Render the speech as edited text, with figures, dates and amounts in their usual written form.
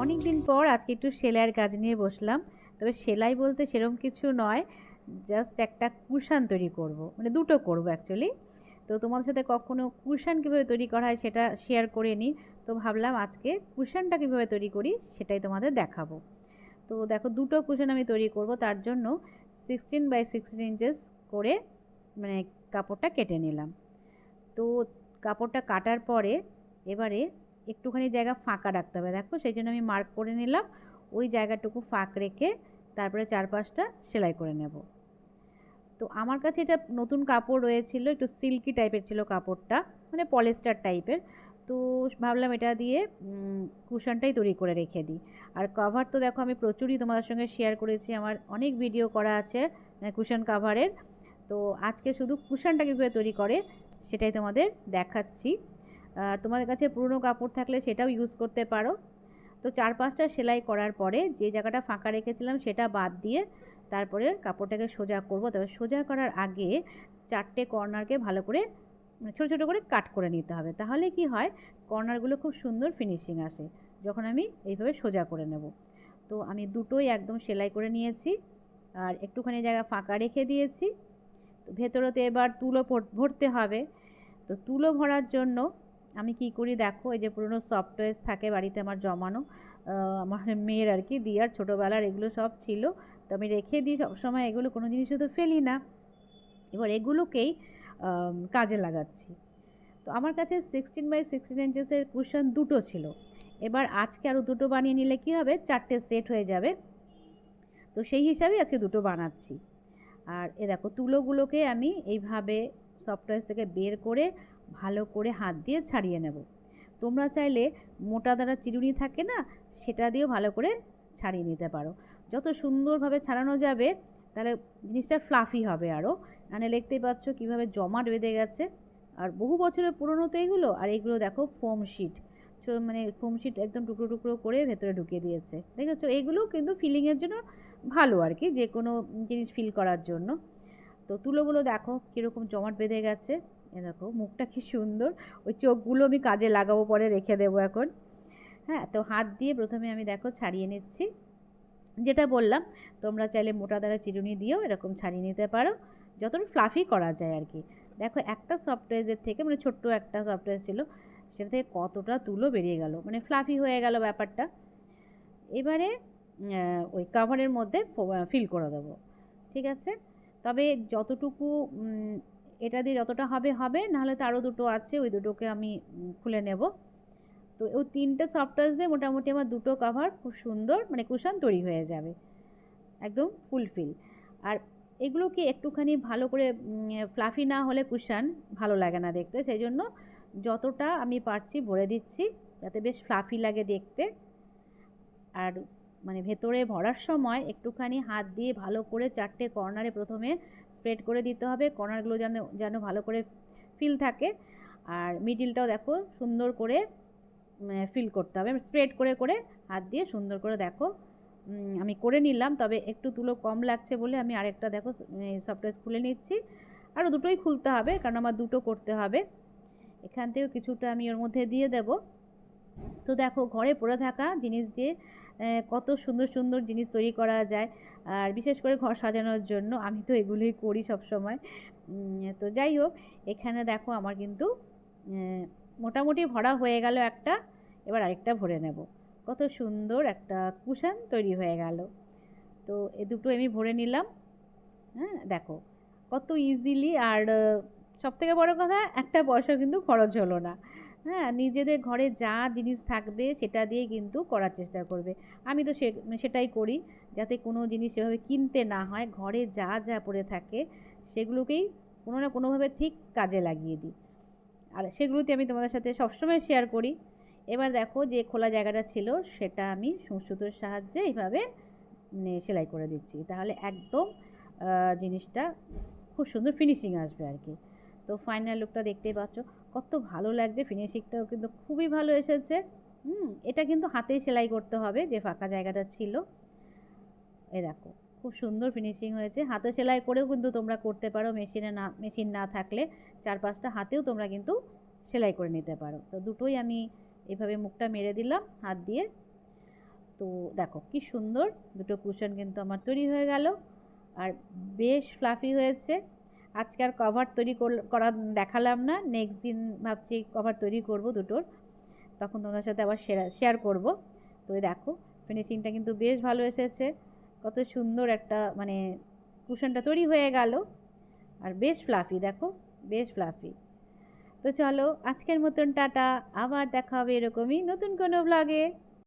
অনেক দিন পর আজকে একটু সেলাইয়ের কাজ নিয়ে বসলাম। তবে সেলাই বলতে সেরকম কিছু নয়, জাস্ট একটা কুশান তৈরি করব, মানে দুটো করব অ্যাকচুয়ালি। তো তোমাদের সাথে কখনো কুশান কীভাবে তৈরি করা হয় সেটা শেয়ার করে নিই। তো ভাবলাম আজকে কুশানটা কীভাবে তৈরি করি সেটাই তোমাদের দেখাবো। তো দেখো, দুটো কুশান আমি তৈরি করব, তার জন্য 16 বাই 16 ইঞ্চেস করে মানে কাপড়টা কেটে নিলাম। তো কাপড়টা কাটার পরে এবারে একটুখানি জায়গা ফাঁকা রাখতে হবে, দেখো সেই জন্য আমি মার্ক করে নিলাম। ওই জায়গাটুকু ফাঁক রেখে তারপরে চারপাশটা সেলাই করে নেব। তো আমার কাছে এটা নতুন কাপড় রয়েছিল, একটু সিল্কি টাইপের ছিল কাপড়টা, মানে পলিস্টার টাইপের। তো ভাবলাম এটা দিয়ে কুশনটাই তৈরি করে রেখে দিই। আর কভার তো দেখো আমি প্রচুরই তোমাদের সঙ্গে শেয়ার করেছি, আমার অনেক ভিডিও করা আছে কুশন কাভারের। তো আজকে শুধু কুশনটা কীভাবে তৈরি করে সেটাই তোমাদের দেখাচ্ছি। তোমাদের কাছে পুরনো কাপড় থাকলে সেটাও ইউজ করতে পারো। তো চার পাঁচটা সেলাই করার পরে যে জায়গাটা ফাঁকা রেখেছিলাম সেটা বাদ দিয়ে তারপরে কাপড়টাকে সোজা করব। তবে সোজা করার আগে চারটে কর্নারকে ভালো করে ছোটো ছোটো করে কাট করে নিতে হবে, তাহলে কি হয় কর্নারগুলো খুব সুন্দর ফিনিশিং আসে যখন আমি এইভাবে সোজা করে নেব। তো আমি দুটোই একদম সেলাই করে নিয়েছি আর একটুখানি জায়গা ফাঁকা রেখে দিয়েছি। তো ভেতরেতে এবার তুলো ভরতে হবে। তো তুলো ভরার জন্য আমি কি করি দেখো, এই যে পুরনো সফটওয়্যার থাকে বাড়িতে আমার জমানো, আমার মেয়ের আর কি দিয়ার ছোটোবেলার এগুলো সব ছিল। তো আমি রেখে দিই সবসময়, এগুলো কোনো জিনিসও তো ফেলি না। এবার এগুলোকেই কাজে লাগাচ্ছি। তো আমার কাছে 16 বাই 16 ইঞ্চেসের কুশন দুটো ছিল। এবার আজকে আরও দুটো বানিয়ে নিলে কি হবে, চারটে সেট হয়ে যাবে। তো সেই হিসাবে আজকে দুটো বানাচ্ছি। আর এ দেখো তুলোগুলোকে আমি এইভাবে সফটওয়্যার থেকে বের করে ভালো করে হাত দিয়ে ছাড়িয়ে নেব। তোমরা চাইলে মোটা দানা চিরুনি থাকে না, সেটা দিয়েও ভালো করে ছাড়িয়ে নিতে পারো। যত সুন্দরভাবে ছাড়ানো যাবে তাহলে জিনিসটা ফ্লাফি হবে আরও। মানে দেখতেই পাচ্ছ কীভাবে জমাট বেঁধে গেছে। আর বহু বছরের পুরনো তো এগুলো, আর এগুলো দেখো ফোম শিট, মানে ফোম শিট একদম টুকরো টুকরো করে ভেতরে ঢুকিয়ে দিয়েছে, দেখেছো? এগুলো কিন্তু ফিলিংয়ের জন্য ভালো আর কি, যে কোনো জিনিস ফিল করার জন্য। তো তুলোগুলো দেখো কীরকম জমাট বেঁধে গেছে। এ দেখো মুখটা কি সুন্দর, ওই চোখগুলো আমি কাজে লাগাবো, পরে রেখে দেবো এখন। হ্যাঁ, তো হাত দিয়ে প্রথমে আমি দেখো ছাড়িয়ে নিচ্ছি। যেটা বললাম, তোমরা চাইলে মোটা দানা চিরুনি দিয়েও এরকম ছাড়িয়ে নিতে পারো, যতটা ফ্লাফি করা যায় আর কি। দেখো একটা সফটওয়্যারের থেকে, মানে ছোট্ট একটা সফটওয়্যার ছিল, সেটা থেকে কতটা তুলো বেরিয়ে গেল, মানে ফ্লাফি হয়ে গেল ব্যাপারটা। এবারে ওই কাভারের মধ্যে ফিল করে দেবো, ঠিক আছে? তবে যতটুকু এটা দিয়ে যতটা হবে হবে, নাহলে তো আরও দুটো আছে, ওই দুটোকে আমি খুলে নেব। তো ওই তিনটে সফটওয়্যার দিয়ে মোটামুটি আমার দুটো কাভার খুব সুন্দর মানে কুশন তৈরি হয়ে যাবে, একদম ফুলফিল। আর এগুলোকে একটুখানি ভালো করে ফ্লাফি না হলে কুশন ভালো লাগে না দেখতে, সেই জন্য যতটা আমি পারছি ভরে দিচ্ছি যাতে বেশ ফ্লাফি লাগে দেখতে। আর মানে ভেতরে ভরার সময় একটুখানি হাত দিয়ে ভালো করে চারটে কর্নারে প্রথমে স্প্রেড করে দিতে হবে, কর্নারগুলো যেন যেন ভালো করে ফিল থাকে। আর মিডিলটাও দেখো সুন্দর করে ফিল করতে হবে, স্প্রেড করে করে হাত দিয়ে সুন্দর করে দেখো আমি করে নিলাম। তবে একটু তুলো কম লাগছে বলে আমি আরেকটা দেখো সফটওয়্যার খুলে নিচ্ছি। আরও দুটোই খুলতে হবে কারণ আমার দুটো করতে হবে। এখান থেকেও কিছুটা আমি ওর মধ্যে দিয়ে দেব। তো দেখো ঘরে পড়ে থাকা জিনিস দিয়ে কত সুন্দর সুন্দর জিনিস তৈরি করা যায়, আর বিশেষ করে ঘর সাজানোর জন্য আমি তো এগুলোই করি সব সময়। তো যাই হোক, এখানে দেখো আমার কিন্তু মোটামুটি ভরা হয়ে গেল একটা। এবার আরেকটা ভরে নেব। কত সুন্দর একটা কুশন তৈরি হয়ে গেল। তো এ দুটো আমি ভরে নিলাম। হ্যাঁ দেখো কত ইজিলি, আর সব থেকে বড় কথা একটা পয়সা কিন্তু খরচ হলো না। হ্যাঁ, নিজেদের ঘরে যা জিনিস থাকবে সেটা দিয়ে কিন্তু করার চেষ্টা করবে। আমি তো সেটাই করি, যাতে কোনো জিনিস সেভাবে কিনতে না হয়, ঘরে যা যা পড়ে থাকে সেগুলোকেই কোনো না কোনোভাবে ঠিক কাজে লাগিয়ে দিই। আর সেগুলোতে আমি তোমাদের সাথে সবসময় শেয়ার করি। এবার দেখো যে খোলা জায়গাটা ছিল সেটা আমি সুতোর সাহায্যে এইভাবে সেলাই করে দিচ্ছি, তাহলে একদম জিনিসটা খুব সুন্দর ফিনিশিং আসবে আর কি। তো ফাইনাল লুকটা দেখতেই পাচ্ছ কত ভালো লাগছে, ফিনিশিংটাও কিন্তু খুবই ভালো এসেছে। এটা কিন্তু হাতেই সেলাই করতে হবে, যে ফাঁকা জায়গাটা ছিল। এই দেখো খুব সুন্দর ফিনিশিং হয়েছে। হাতে সেলাই করেও কিন্তু তোমরা করতে পারো, মেশিন না থাকলে চার পাঁচটা হাতেও তোমরা কিন্তু সেলাই করে নিতে পারো। তো দুটোই আমি এভাবে মুখটা মেরে দিলাম হাত দিয়ে। তো দেখো কি সুন্দর দুটো কুশন কিন্তু আমার তৈরি হয়ে গেল, আর বেশ ফ্লাফি হয়েছে। আজকে আর কভার তৈরি করা দেখালাম না, নেক্সট দিন ভাবছি কভার তৈরি করব দুটোর, তখন তোমাদের সাথে আবার শেয়ার করব। তো এই দেখো ফিনিশিংটা কিন্তু বেশ ভালো এসেছে, কত সুন্দর একটা মানে কুশনটা তৈরি হয়ে গেল, আর বেশ ফ্লাফি, দেখো বেশ ফ্লাফি। তো চলো আজকের মতন টাটা, আবার দেখা হবে এরকমই নতুন কোনো ব্লগে।